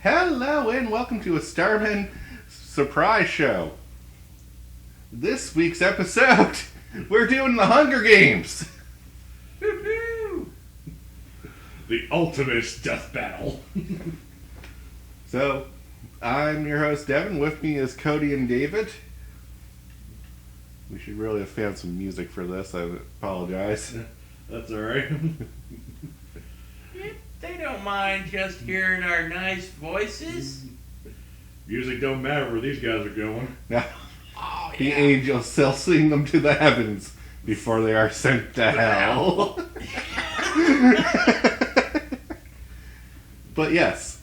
Hello and welcome to a Starmen surprise show. This week's episode, we're doing the Hunger Games. Woo-hoo! The ultimate death battle. So, I'm your host Devin. With me is Cody and David. We should really have found some music for this. I apologize. That's alright. They don't mind just hearing our nice voices. Music don't matter where these guys are going. Now, Oh, the yeah. angels shall sing them to the heavens before they are sent to hell. But yes,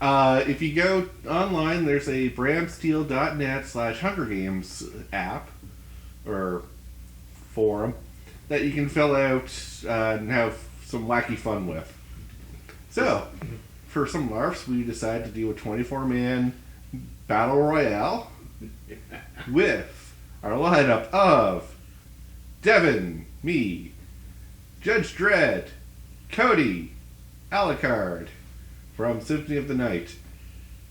if you go online, there's a bramsteel.net/Hunger Games app or forum that you can fill out and have some wacky fun with. So, for some laughs, we decided to do a 24-man battle royale with our lineup of Devin, me, Judge Dredd, Cody, Alucard from Symphony of the Night,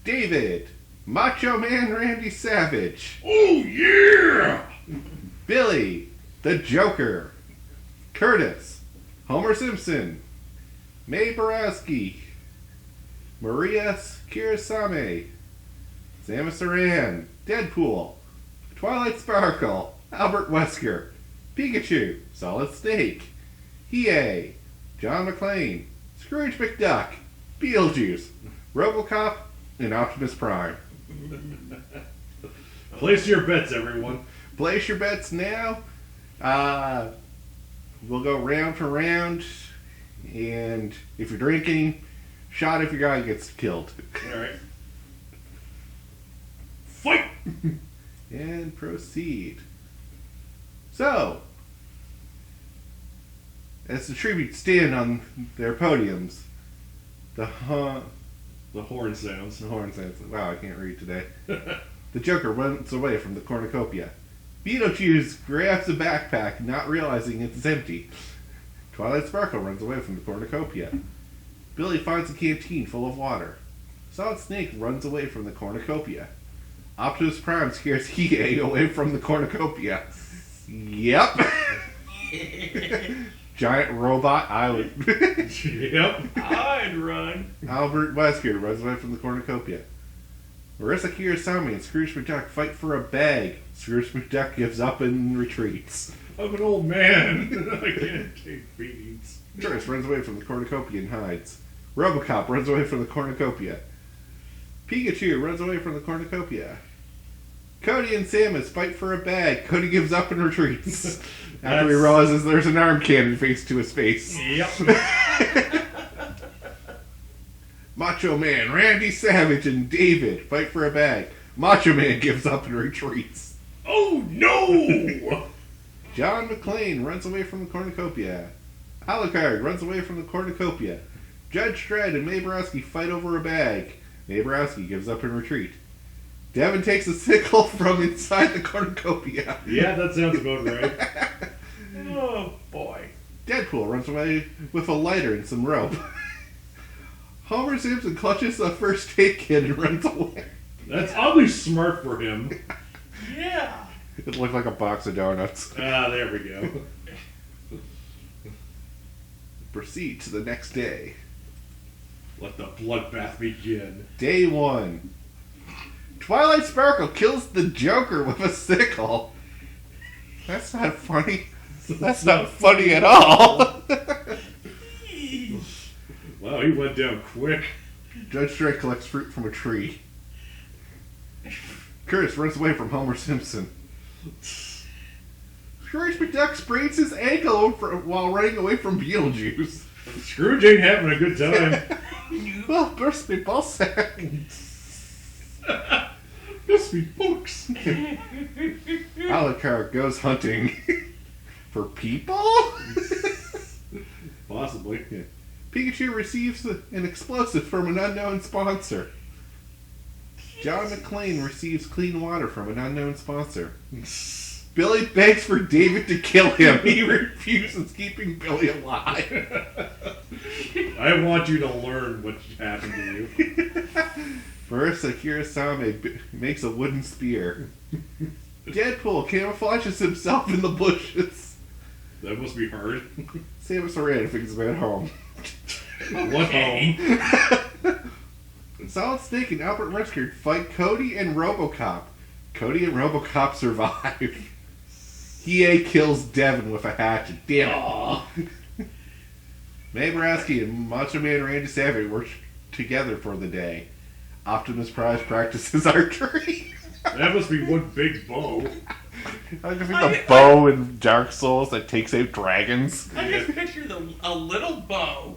David, Macho Man Randy Savage, Oh yeah! Billy, the Joker, Curtis, Homer Simpson, Mae Borowski, Maria Kirasame, Samus Aran, Deadpool, Twilight Sparkle, Albert Wesker, Pikachu, Solid Snake, Hiei, John McClane, Scrooge McDuck, Beetlejuice, Robocop, and Optimus Prime. Place your bets, everyone. Place your bets now. We'll go round for round, and if you're drinking, shot if your guy gets killed. Alright. Fight! And proceed. So, as the tributes stand on their podiums, the horn sounds. horn says, wow, I can't read today. The Joker runs away from the cornucopia. Beetlejuice grabs a backpack, not realizing it's empty. Twilight Sparkle runs away from the cornucopia. Billy finds a canteen full of water. Solid Snake runs away from the cornucopia. Optimus Prime scares Hiei away from the cornucopia. Yep. Giant robot island. Yep. I'd run. Albert Wesker runs away from the cornucopia. Marissa Kirasame and Scrooge McDuck fight for a bag. Scrooge McDuck gives up and retreats. I'm an old man. I can't take beatings. Curtis runs away from the cornucopia and hides. Robocop runs away from the cornucopia. Pikachu runs away from the cornucopia. Cody and Samus fight for a bag. Cody gives up and retreats. After he realizes there's an arm cannon faced to his face. Yep. Macho Man, Randy Savage, and David fight for a bag. Macho Man gives up and retreats. Oh no! John McClane runs away from the cornucopia. Alucard runs away from the cornucopia. Judge Dredd and Mae Borowski fight over a bag. Mae Borowski gives up and retreat. Devin takes a sickle from inside the cornucopia. Yeah, that sounds about right. Oh, boy. Deadpool runs away with a lighter and some rope. Homer Simpson clutches a first aid kit and runs away. That's oddly smart for him. Yeah. It looked like a box of donuts. Ah, there we go. Proceed to the next day. Let the bloodbath begin. Day 1. Twilight Sparkle kills the Joker with a sickle. That's not funny. That's not funny at all. Wow, he went down quick. Judge Dredd collects fruit from a tree. Curtis runs away from Homer Simpson. Scrooge McDuck sprains his ankle while running away from Beetlejuice. Scrooge ain't having a good time. Well, burst me ballsack. Miss me books. Alucard goes hunting for people? Possibly. Yeah. Pikachu receives an explosive from an unknown sponsor. John McClane receives clean water from an unknown sponsor. Billy begs for David to kill him. He refuses, keeping Billy alive. I want you to learn what happened to you. Marissa Kirasame makes a wooden spear. Deadpool camouflages himself in the bushes. That must be hard. Samus Aran thinks about home. What home? Solid Snake and Albert Wesker fight Cody and RoboCop. Cody and RoboCop survive. Hiei kills Devin with a hatchet. Damn it. Aw. Mae Borowski and Macho Man Randy Savage work together for the day. Optimus Prime practices archery. That must be one big bow. I can think the bow in Dark Souls that takes out dragons. I just picture a little bow.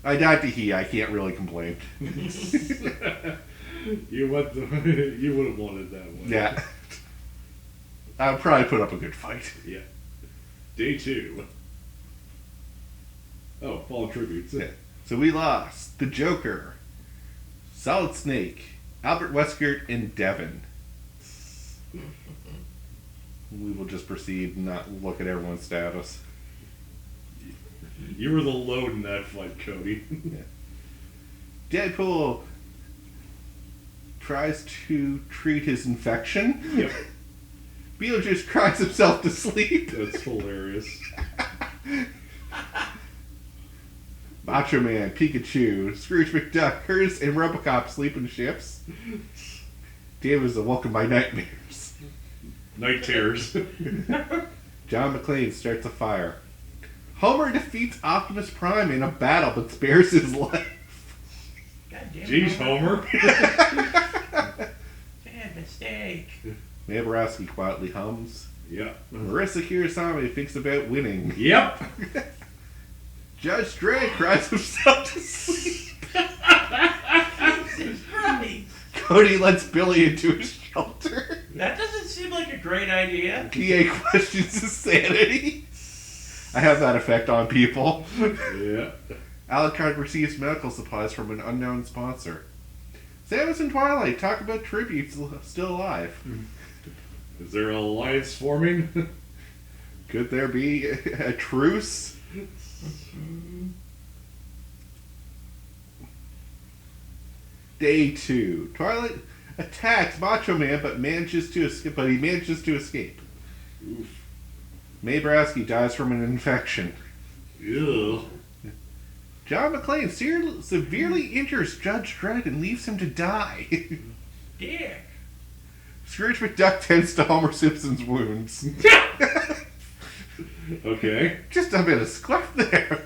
I died to he. I can't really complain. You would have wanted that one. Yeah. I would probably put up a good fight. Yeah. Day 2. Oh, Fallen Tributes. Yeah. So we lost the Joker, Solid Snake, Albert Wesker, and Devin. We will just proceed and not look at everyone's status. You were the load in that fight, Cody. Deadpool tries to treat his infection. Yep. Beetlejuice cries himself to sleep. That's hilarious. Macho Man, Pikachu, Scrooge McDuck, Curtis, and Robocop sleep in ships. Dave is awoken by nightmares. Night terrors. John McClane starts a fire. Homer defeats Optimus Prime in a battle but spares his life. God damn Jeez, Homer. Bad mistake. Mae Borowski quietly hums. Yeah. Marissa Kirasame thinks about winning. Yep. Judge Dredd cries himself to sleep. Jesus Christ. Cody lets Billy into his shelter. That doesn't seem like a great idea. PA questions his sanity. I have that effect on people. Yeah. Alucard receives medical supplies from an unknown sponsor. Samus and Twilight talk about tributes still alive. Is there an alliance forming? Could there be a truce? Day 2. Twilight attacks Macho Man, but he manages to escape. Oof. Mae Borowski dies from an infection. Ew. John McClane severely injures Judge Dredd and leaves him to die. Dick. Scrooge McDuck tends to Homer Simpson's wounds. Okay. Just a bit of squaff there.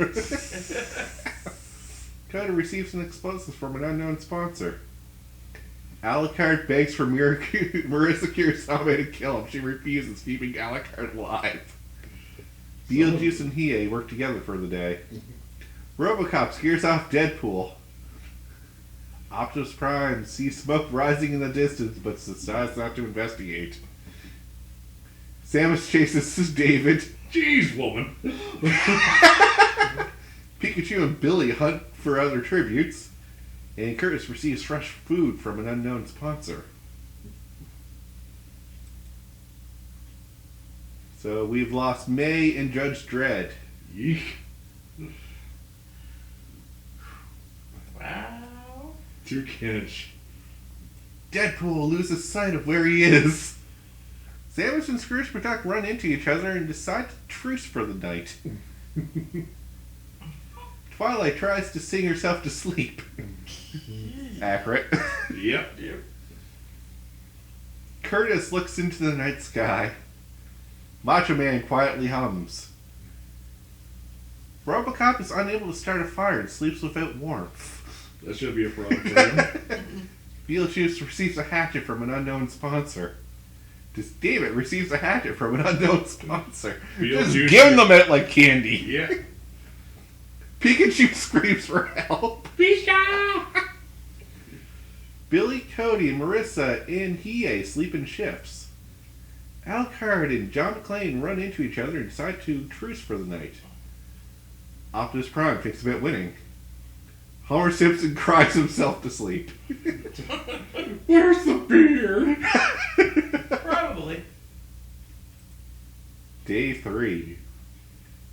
Coda receives an explosive from an unknown sponsor. Alucard begs for Marissa Kirasame to kill him. She refuses, keeping Alucard alive. Beetlejuice and Hiei work together for the day. RoboCop scares off Deadpool. Optimus Prime sees smoke rising in the distance, but decides not to investigate. Samus chases David. Jeez, woman. Pikachu and Billy hunt for other tributes. And Curtis receives fresh food from an unknown sponsor. So we've lost May and Judge Dredd. Yeek. Wow. Too kinch. Deadpool loses sight of where he is. Samus and Scrooge McDuck run into each other and decide to truce for the night. Twilight tries to sing herself to sleep. Accurate. Yep. Curtis looks into the night sky. Macho Man quietly hums. Robocop is unable to start a fire and sleeps without warmth. That should be a problem for him. Beetlejuice receives a hatchet from an unknown sponsor. David receives a hatchet from an unknown sponsor. Just giving them it like candy. Yeah. Pikachu screams for help. Pika! Billy, Cody, Marissa, and Hiei sleep in shifts. Alucard and John McClane run into each other and decide to truce for the night. Optimus Prime thinks about winning. Homer Simpson cries himself to sleep. Where's the beer? Probably. Day 3.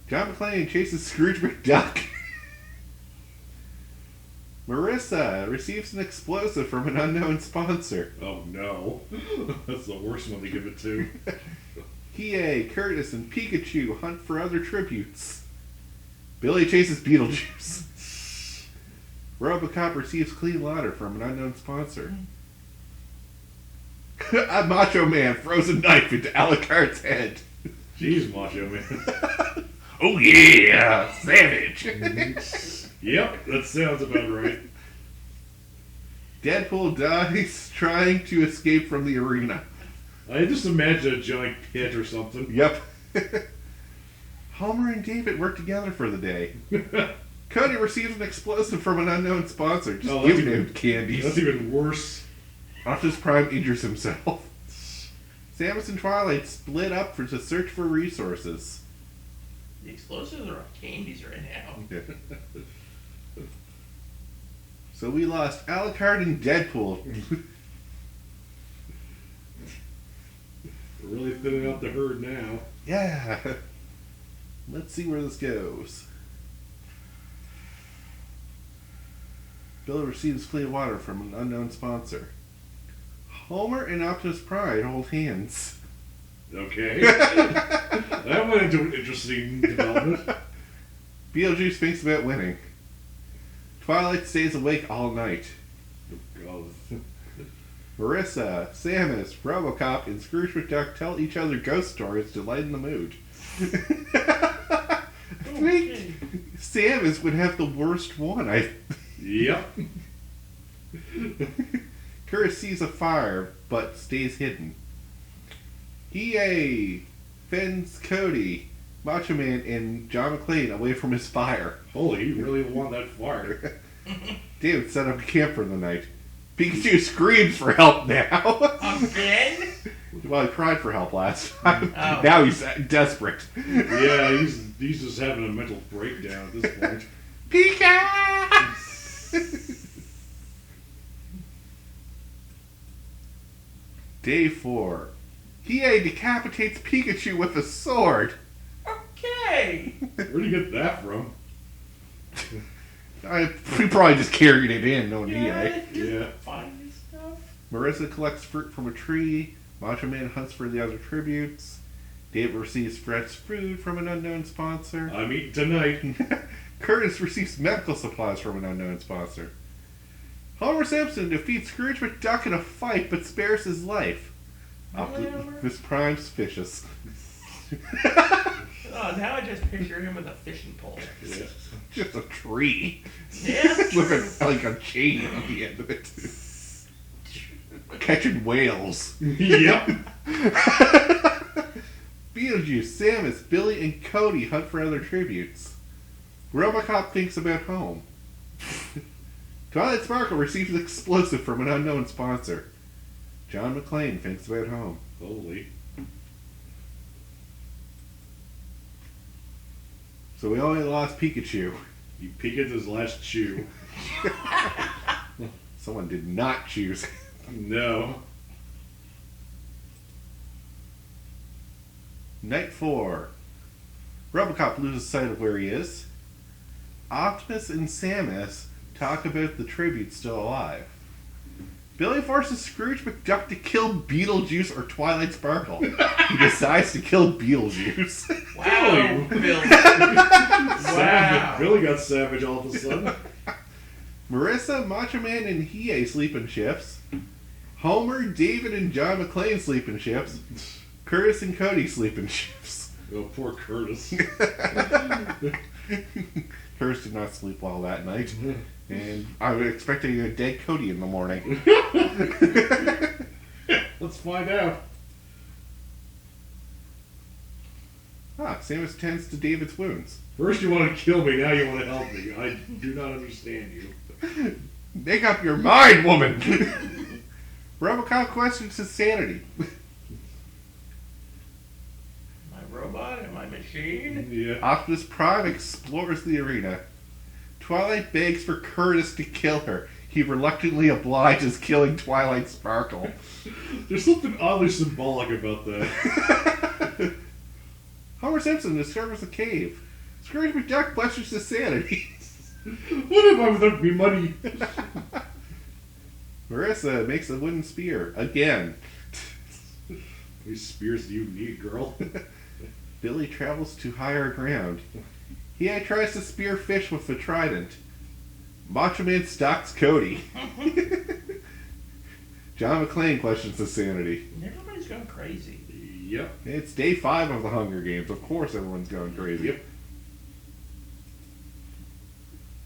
John McClane chases Scrooge McDuck. Marissa receives an explosive from an unknown sponsor. Oh no. That's the worst one to give it to. Hiei, Curtis, and Pikachu hunt for other tributes. Billy chases Beetlejuice. Robocop receives clean water from an unknown sponsor. A Macho Man throws a knife into Alucard's head. Jeez, Macho Man. Oh yeah, savage. Yep, that sounds about right. Deadpool dies trying to escape from the arena. I just imagine a giant pit or something. Yep. Homer and David work together for the day. Cody receives an explosive from an unknown sponsor, just giving him candies. That's even worse. Optimus Prime injures himself. Samus and Twilight split up to search for resources. The explosives are on candies right now. So we lost Alucard and Deadpool. We're really thinning out the herd now. Yeah. Let's see where this goes. Bill receives clean water from an unknown sponsor. Homer and Optimus Prime hold hands. Okay. That went into an interesting development. Beetlejuice thinks about winning. Twilight stays awake all night. Oh, Marissa, Samus, Robocop, and Scrooge McDuck tell each other ghost stories to lighten the mood. I think Samus would have the worst one. Yep. Curtis sees a fire, but stays hidden. Hiei fends Cody, Macho Man, and John McClane away from his fire. Holy, you really want that fire. David set up a camp for the night. Pikachu screams for help now. Again? Well, he cried for help last time. Oh. Now he's desperate. Yeah, he's just having a mental breakdown at this point. Pika! Day 4. Hiei decapitates Pikachu with a sword. Okay. Where'd you get that from? We probably just carried it in, knowing Yeah, Hiei. just Yeah. find this stuff. Marissa collects fruit from a tree. Macho Man hunts for the other tributes. David receives fresh food from an unknown sponsor. I'm eating tonight. Curtis receives medical supplies from an unknown sponsor. Homer Simpson defeats Scrooge McDuck in a fight but spares his life. Really, Homer? Optimus Prime suspicious. Oh, now I just picture him with a fishing pole. Yeah. Just a tree. Yeah. With like a chain on the end of it. Catching whales. Yep. Beetlejuice, Samus, Billy, and Cody hunt for other tributes. Robocop thinks about home. Twilight Sparkle receives an explosive from an unknown sponsor. John McClane thinks about home. Holy. So we only lost Pikachu. He peeked at his last chew. Someone did not choose. No. Night 4. Robocop loses sight of where he is. Optimus and Samus talk about the tribute still alive. Billy forces Scrooge McDuck to kill Beetlejuice or Twilight Sparkle. He decides to kill Beetlejuice. Wow, Billy. Savage. Billy got savage all of a sudden. Marissa, Macho Man, and Hiei sleep in shifts. Homer, David, and John McClane sleep in shifts. Curtis and Cody sleep in shifts. Oh, poor Curtis. Curtis did not sleep well that night. And I was expecting a dead Cody in the morning. Let's find out. Samus tends to David's wounds. First you want to kill me, now you want to help me. I do not understand you. Make up your mind, woman! Robocop questions his sanity. Am I robot? Am I machine? Yeah. Optimus Prime explores the arena. Twilight begs for Curtis to kill her. He reluctantly obliges, killing Twilight Sparkle. There's something oddly symbolic about that. Homer Simpson discovers a cave. Scrooge McDuck questions his sanity. What if I without me money? Marissa makes a wooden spear again. How many spears do you need, girl? Billy travels to higher ground. He tries to spear fish with the trident. Macho Man stalks Cody. John McClane questions his sanity. Everybody's going crazy. Yep. It's day 5 of the Hunger Games. Of course everyone's going crazy. Yep.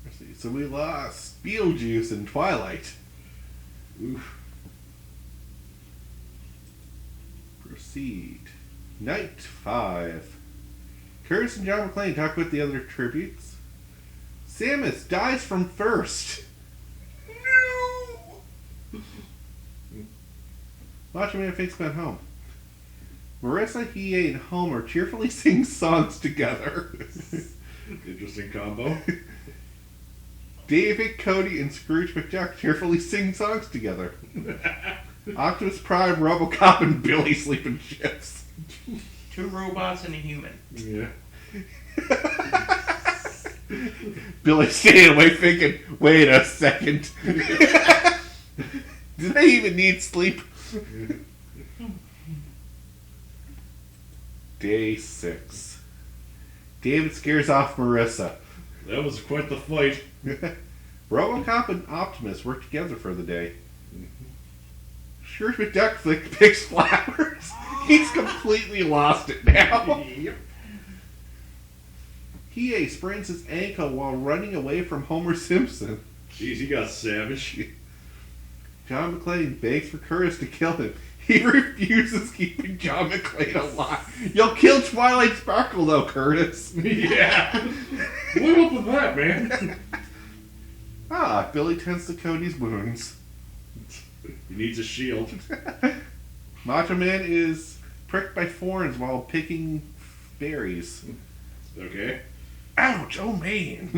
Let's see. So we lost Beetlejuice and Twilight. Oof. Proceed. Night 5. Curtis and John McClane talk with the other tributes. Samus dies from thirst. No! Macho Man thinks about home. Marissa, Hiei, and Homer cheerfully sing songs together. Interesting combo. David, Cody, and Scrooge McDuck cheerfully sing songs together. Optimus Prime, RoboCop, and Billy sleep in shifts. 2 robots and a human. Yeah. Billy's staying away thinking, wait a second. Do they even need sleep? Day 6. David scares off Marissa. That was quite the fight. RoboCop and Optimus work together for the day. Scrooge McDuck picks flowers. He's completely lost it now. Yep. Hiei sprains his ankle while running away from Homer Simpson. Jeez, he got savage. John McClane begs for Curtis to kill him. He refuses, keeping John McClane alive. You'll kill Twilight Sparkle though, Curtis. Yeah. What up with that, man? Billy tends to Cody's wounds. He needs a shield. Macho Man is pricked by thorns while picking berries. Okay. Ouch, oh man.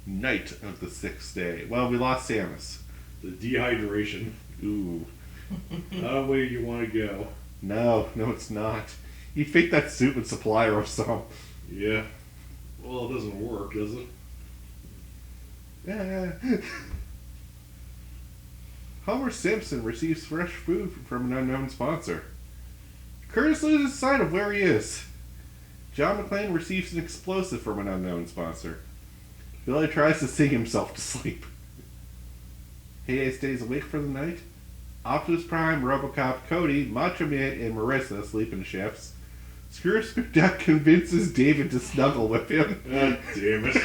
Night of the 6th day. Well, we lost Samus. The dehydration. Ooh. Where do you want to go? No, it's not. You think that suit would supply her with some. Yeah. Well, it doesn't work, does it? Homer Simpson receives fresh food from an unknown sponsor. Curtis loses sight of where he is. John McClane receives an explosive from an unknown sponsor. Billy tries to sing himself to sleep. Hiei stays awake for the night. Optimus Prime, RoboCop, Cody, Macho Man, and Marissa sleep in shifts. Scrooge McDuck convinces David to snuggle with him. God damn it.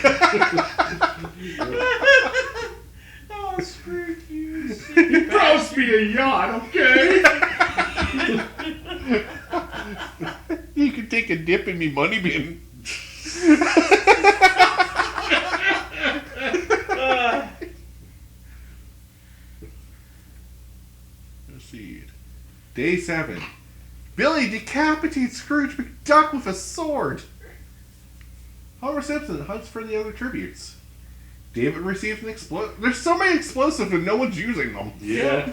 Oh, Scrooge, you. You promised me a yacht, okay? You can take a dip in me money bin. Let's see. Day 7. Billy decapitates Scrooge McDuck with a sword. Homer Simpson hunts for the other tributes. David receives an explosive. There's so many explosives and no one's using them. Yeah.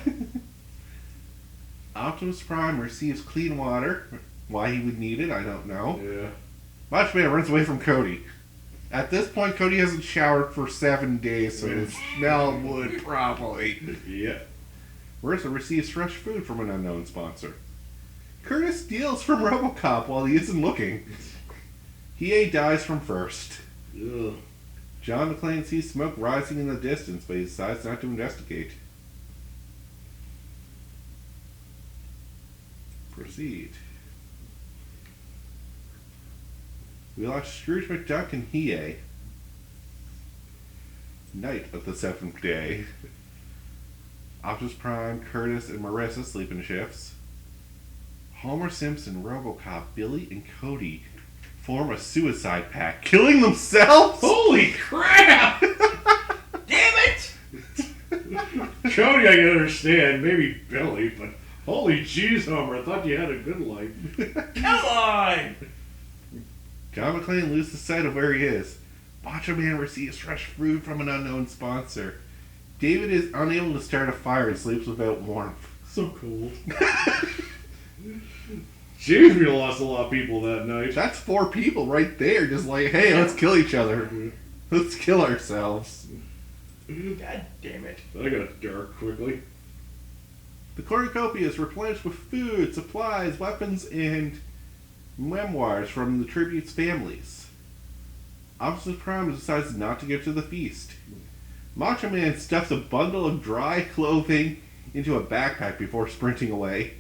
Optimus Prime receives clean water. Why he would need it, I don't know. Yeah. Macho Man runs away from Cody. At this point, Cody hasn't showered for 7 days, so he smell wood properly. Yeah. Marissa receives fresh food from an unknown sponsor. Curtis steals from RoboCop while he isn't looking. Hiei dies from thirst. Ugh. John McClane sees smoke rising in the distance, but he decides not to investigate. Proceed. We lost Scrooge McDuck and Hiei. Night of the 7th day. Optimus Prime, Curtis, and Marissa sleep in shifts. Homer Simpson, RoboCop, Billy, and Cody form a suicide pact, killing themselves? Holy crap! Damn it! Cody, I can understand. Maybe Billy, but holy jeez, Homer, I thought you had a good life. Come on! John McClane loses sight of where he is. Macho Man receives fresh food from an unknown sponsor. David is unable to start a fire and sleeps without warmth. So cool. Jeez, we lost a lot of people that night. That's 4 people right there, just like, hey, let's kill each other. Let's kill ourselves. God damn it. I got dark quickly. The cornucopia is replenished with food, supplies, weapons, and memoirs from the tribute's families. Optimus Prime decides not to go to the feast. Macho Man stuffs a bundle of dry clothing into a backpack before sprinting away.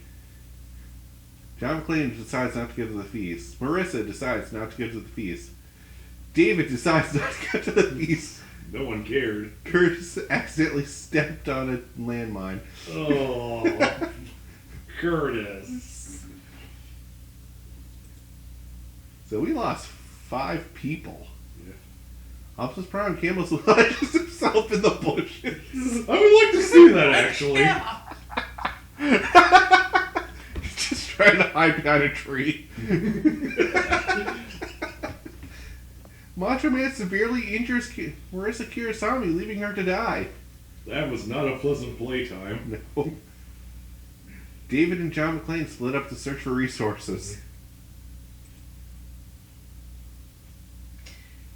John McClane decides not to go to the feast. Marissa decides not to go to the feast. David decides not to go to the feast. No one cared. Curtis accidentally stepped on a landmine. Oh, Curtis. So we lost 5 people. Yeah. Optimus Prime camouflages himself in the bushes. I would like to see that, actually. He's just trying to hide behind a tree. Macho Man severely injures Marissa Kirisami, leaving her to die. That was not a pleasant playtime. No. David and John McClane split up to search for resources.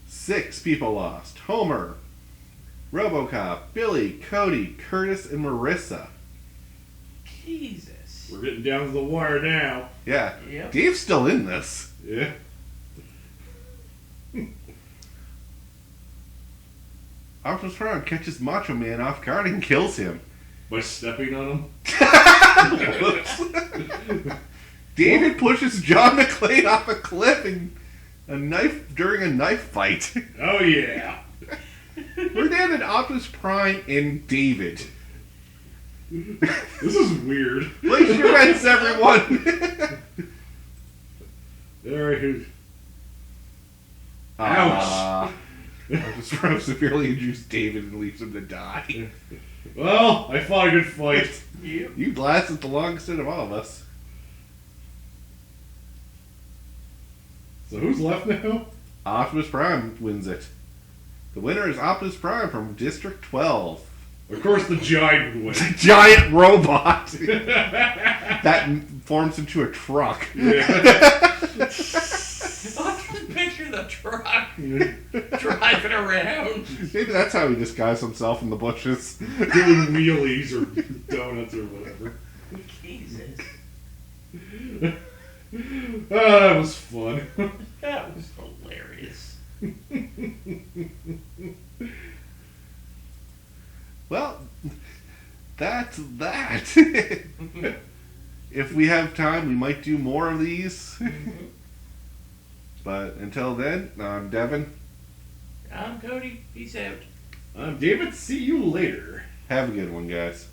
6 people lost. Homer, RoboCop, Billy, Cody, Curtis, and Marissa. Jesus. We're getting down to the wire now. Yeah. Yep. Dave's still in this. Yeah. Optimus Prime catches Macho Man off guard and kills him. By stepping on him? David pushes John McClane off a cliff during a knife fight. Oh, yeah. We're down at Optimus Prime and David. This is weird. Place your bets, everyone. Alright. Ouch. Optimus Prime severely injures David and leaves him to die. Well, I fought a good fight. Yep. You lasted the longest out of all of us. So who's left now? Optimus Prime wins it. The winner is Optimus Prime from District 12. Of course the giant would win. Giant robot that forms into a truck. Yeah. I'll just picture the truck driving around. Maybe that's how he disguised himself in the bushes. Doing wheelies or donuts or whatever. Jesus. Oh, that was fun. That was hilarious. Well, that's that. If we have time, we might do more of these. But until then, I'm Devin. I'm Cody. Peace out. I'm David. See you later. Have a good one, guys.